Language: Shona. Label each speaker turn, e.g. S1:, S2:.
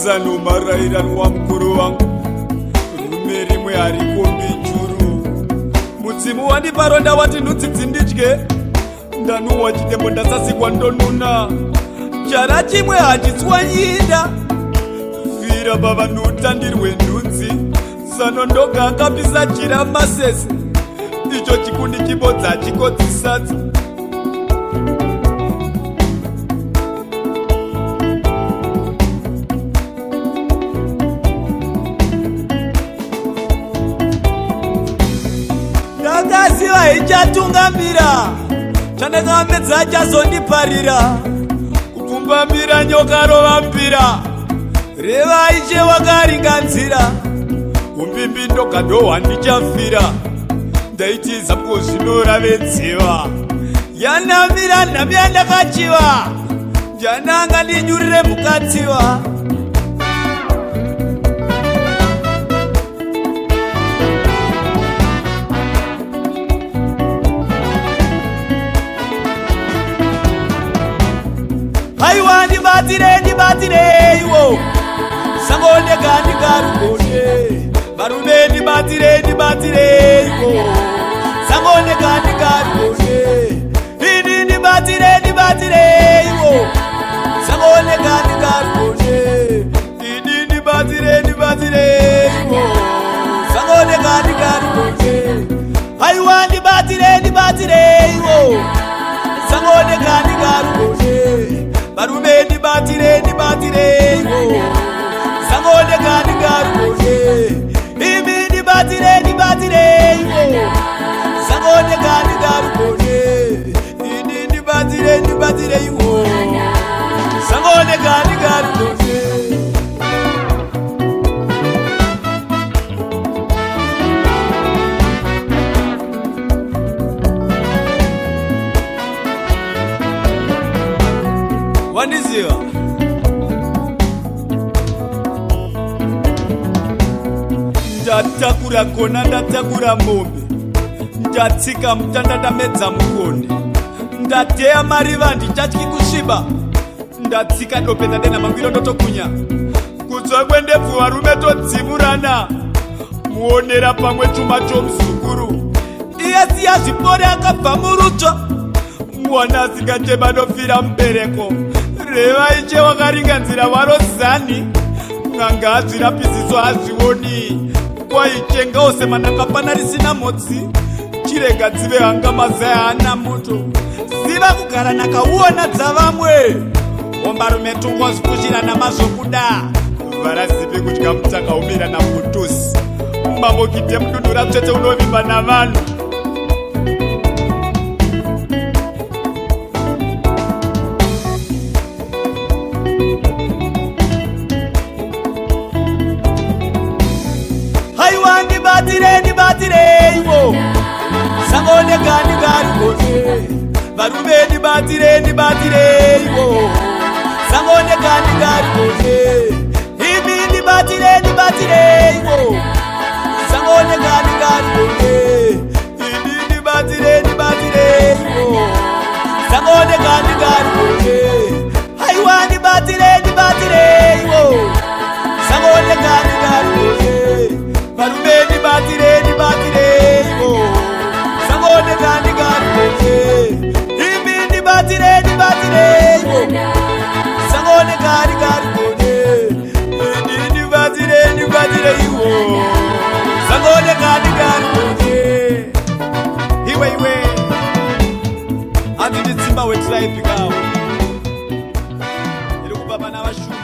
S1: zano marairanwa mukuru wangu rume rimwe harikombi churu mudzimu wandiparonda wati nhutsitsi ndidye ndanuwa chidembo ndasasikwa ndonuna chara chimwe hachitswanyida vira pavanhutandirwe nhunzi zano ndoga akapisa chira masese icho chikundi chibodza achikodzisadza ndakaziva ichatungamira chandakamedza achazondiparira kupfumbamira nyoka rovambira revai chewakaringanzira umbimbi ndogadohwa ndichafira ndaitiza mko zvinoravedziva yanamira nhami yandakachiva njananga ndinyurire mukatsiva haiwa ndibatireiwo sangoneka ndingarugone varume ndibatireiwo sangoneka ndingarugone ini ndibatireiwo sangoneka ndingarugone ini ndibatireiwo sangoneka ndingarugone haiwa ndibatireiwo sangoneka ndingarugone varume ndibatireiwo sangoneka ndingarugone imi ndibatireiwo sangoneka ndingarugone ini ndibatireiwo sangoneka ndingarugone wandiziva ndatakura gona ndatakura mombe ndatsika mutanda ndamedza mukonde ndateya mariva ndichatyi kusviba ndatsika dopeta dena mangwiro ndotokunya kudzwa kwendebvu varume todzimurana muonera pamwe chuma chomuzukuru iye siya zvipore akabva murutsva mwana asingachema nofira mubereko revai chewakaringanzira waro zani n'anga hadzirapiziso hazvioni kwaichengawo semanakapana risina motsi chirega dzive hanga mazaya hana moto ziva kugara nakauona dzavamwe ombarume tungwa zvipushirana mazvokuda varazive kudya mutsakaumira namutusi mambokite mududura tsvete unovimba navanhu ndibatireiwo sangoneka ndingarugone varume ndibatireiwo sangoneka ndingarugone imi ndibatireiwo sangoneka ndingarugone ini ndibatireiwo sangoneka ndingarugone haiwa ndibatireiwo sangoneka ndingarugone varume ndibatireiwo sangoneka ndingarugone imi ndibatireiwo sangoneka ndingarugone ini ndibatireiwo sangoneka ndingarugone iwe handiti tsimba wetribe kawo iri kubva pana vashuma